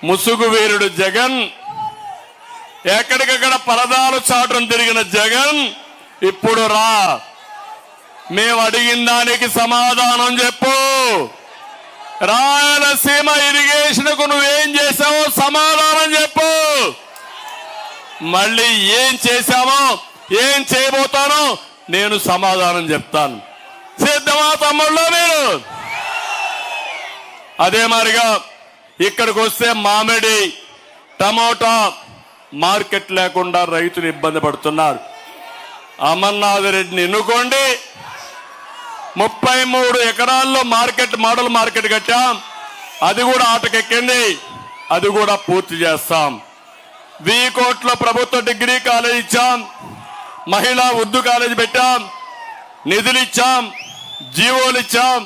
ముసుగు వీరుడు జగన్, ఎక్కడికక్కడ పరదాలు చాటును తిరిగిన జగన్ ఇప్పుడు రా, మేము అడిగిన దానికి సమాధానం చెప్పు. రాయలసీమ ఇరిగేషన్ కు నువ్వేం చేశావో సమాధానం చెప్పు. మళ్ళీ ఏం చేశామో ఏం చేయబోతానో నేను సమాధానం చెప్తాను. సిద్ధమా తమ్ముళ్ళు మీరు? అదే మాదిరిగా ఇక్కడికి వస్తే మామిడి, టమోటా మార్కెట్ లేకుండా రైతులు ఇబ్బంది పడుతున్నారు. అమర్నాథ్ రెడ్డిని ఎన్నుకోండి. 33 ఎకరాల్లో మోడల్ మార్కెట్ కట్టాం. అది కూడా ఆటకెక్కింది. అది కూడా పూర్తి చేస్తాం. 1000 కోట్ల ప్రభుత్వ డిగ్రీ కాలేజ్ ఇచ్చాం. మహిళా ఉర్దూ కాలేజ్ పెట్టాం. నిధులు ఇచ్చాం, జీవోలు ఇచ్చాం.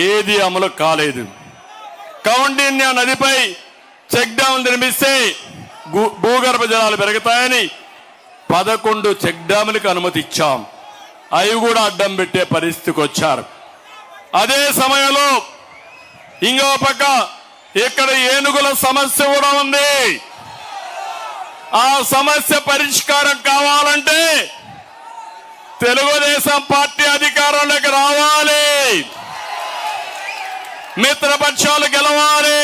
ఏది అమలు కాలేదు. కౌండిన్య నదిపై చెక్ డ్యాం నిర్మిస్తే భూగర్భ జలాలు పెరుగుతాయని 11 చెక్ డ్యాములకు అనుమతి ఇచ్చాం. అవి కూడా అడ్డం పెట్టే పరిస్థితికి వచ్చారు. అదే సమయంలో ఇంకో పక్క ఇక్కడ ఏనుగుల సమస్య కూడా ఉంది. ఆ సమస్య పరిష్కారం కావాలంటే తెలుగుదేశం పార్టీ అధికారంలోకి రావాలి, మిత్రపక్షాలు గెలవాలి.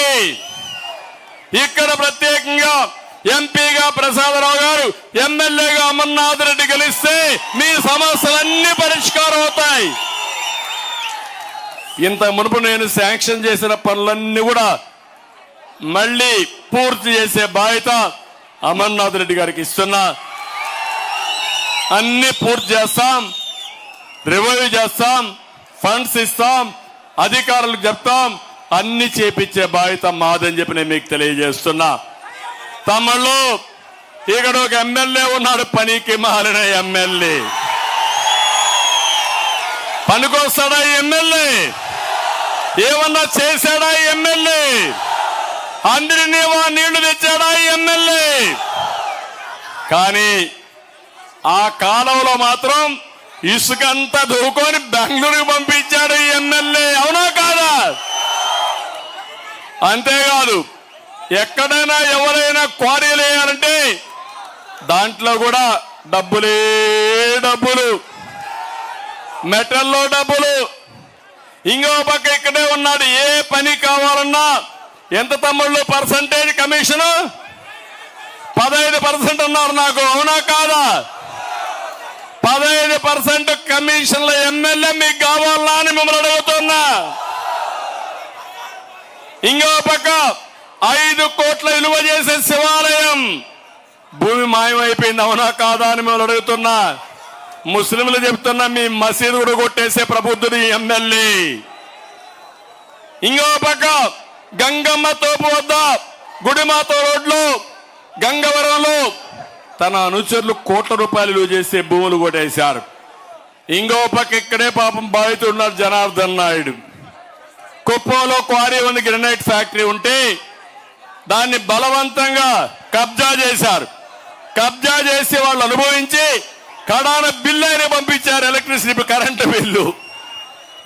ఇక్కడ ప్రత్యేకంగా ఎంపీగా ప్రసాదరావు గారు, ఎమ్మెల్యేగా అమర్నాథ్ రెడ్డి గెలిస్తే మీ సమస్యలన్నీ పరిష్కారం అవుతాయి. ఇంత మునుపు నేను శాంక్షన్ చేసిన పనులన్నీ కూడా మళ్ళీ పూర్తి చేసే బాధ్యత అమర్నాథ్ రెడ్డి గారికి ఇస్తున్నా. అన్ని పూర్తి చేస్తాం, రివైవ్ చేస్తాం, ఫండ్స్ ఇస్తాం, అధికారులకు చెప్తాం, అన్ని చేపించే బాధ్యత మాదని చెప్పి నేను మీకు తెలియజేస్తున్నా. తమ్ముళ్ళు, ఇక్కడ ఒక ఎమ్మెల్యే ఉన్నాడు, పనికి మాలిన ఎమ్మెల్యే. పనికొస్తాడా ఎమ్మెల్యే? ఏమన్నా చేశాడా ఎమ్మెల్యే? అందరినీ నీళ్లు తెచ్చాడా ఎమ్మెల్యే? కానీ ఆ కాలంలో మాత్రం ఇసుకంతా దూకొని బెంగళూరుకు పంపించాడు ఎమ్మెల్యే. అవునా కాదా? అంతేకాదు, ఎక్కడైనా ఎవరైనా క్వారీలు వేయాలంటే దాంట్లో కూడా డబ్బులే డబ్బులు, మెటల్లో డబ్బులు. ఇంకో పక్క ఇక్కడే ఉన్నాడు, ఏ పని కావాలన్నా ఎంత తమ్ముళ్ళు పర్సంటేజ్ కమిషన్? 15% అన్నారు నాకు. అవునా కాదా? 15% కమిషన్ల ఎమ్మెల్యే మీకు కావాలా అని మిమ్మల్ని అడుగుతున్నా. ఇంకో పక్క 5 కోట్ల విలువ చేసే శివాలయం భూమి మాయమైపోయింది. అవునా కాదా అని మిమ్మల్ని అడుగుతున్నా. ముస్లింలు చెప్తున్నా, మీ మసీదు కూడా కొట్టేసే ప్రబుద్ధుడు ఎమ్మెల్యే. ఇంకో పక్క గంగమ్మ తోపు వద్ద గుడిమాత రోడ్లో గంగవరంలో తన అనుచరులు కోట్ల రూపాయలు విలువ చేసే భూములు కొట్టేశారు. ఇంకో పక్క ఇక్కడే పాపం బాధితున్నారు జనార్దన్ నాయుడు. కుప్పంలో క్వారీ ఉంది, గ్రెనైట్ ఫ్యాక్టరీ ఉంటే దాన్ని బలవంతంగా కబ్జా చేశారు. కబ్జా చేసి వాళ్ళు అనుభవించి కడాన బిల్లు అయినా పంపించారు, ఎలక్ట్రిసిటీ కరెంటు బిల్లు.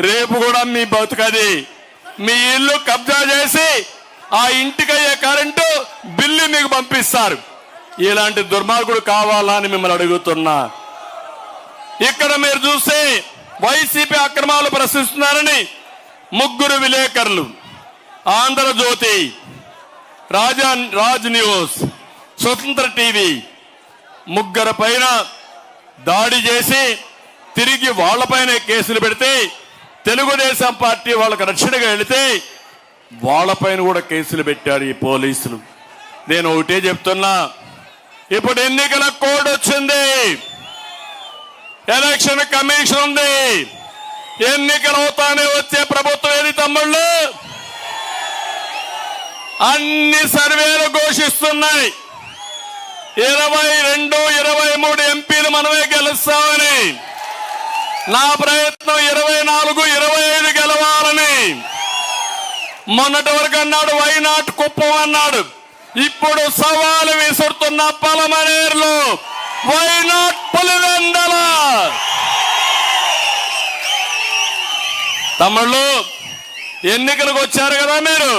రేపు కూడా మీ బతుకది. మీ ఇల్లు కబ్జా చేసి ఆ ఇంటికయ్యే కరెంటు బిల్లు మీకు పంపిస్తారు. ఇలాంటి దుర్మార్గుడు కావాలా అని మిమ్మల్ని అడుగుతున్నా. ఇక్కడ మీరు చూస్తే వైసీపీ అక్రమాలు ప్రశ్నిస్తున్నారని 3 విలేకరులు, ఆంధ్రజ్యోతి, రాజ్ న్యూస్, స్వతంత్ర టీవీ 3 పైన దాడి చేసి తిరిగి వాళ్లపైన కేసులు పెడితే తెలుగుదేశం పార్టీ వాళ్ళకి రక్షణగా వెళితే వాళ్లపైన కూడా కేసులు పెట్టారు ఈ పోలీసులు. నేను ఒకటే చెప్తున్నా, ఇప్పుడు ఎన్నికల కోడ్ వచ్చింది, ఎలక్షన్ కమిషన్ ఉంది. ఎన్నికలు అవుతానే వచ్చే ప్రభుత్వం ఏది తమ్ముళ్ళు? అన్ని సర్వేలు ఘోషిస్తున్నాయి 22, 23 ఎంపీలు మనమే గెలుస్తామని. నా ప్రయత్నం 24, 25 గెలవాలని. మొన్నటి వరకు అన్నాడు వైనాట్ కుప్పం అన్నాడు. ఇప్పుడు సవాలు విసురుతున్న పలమనేరులో వైనాట్ పులివెందల. తమ్ముళ్ళు, ఎన్నికలకు వచ్చారు కదా మీరు.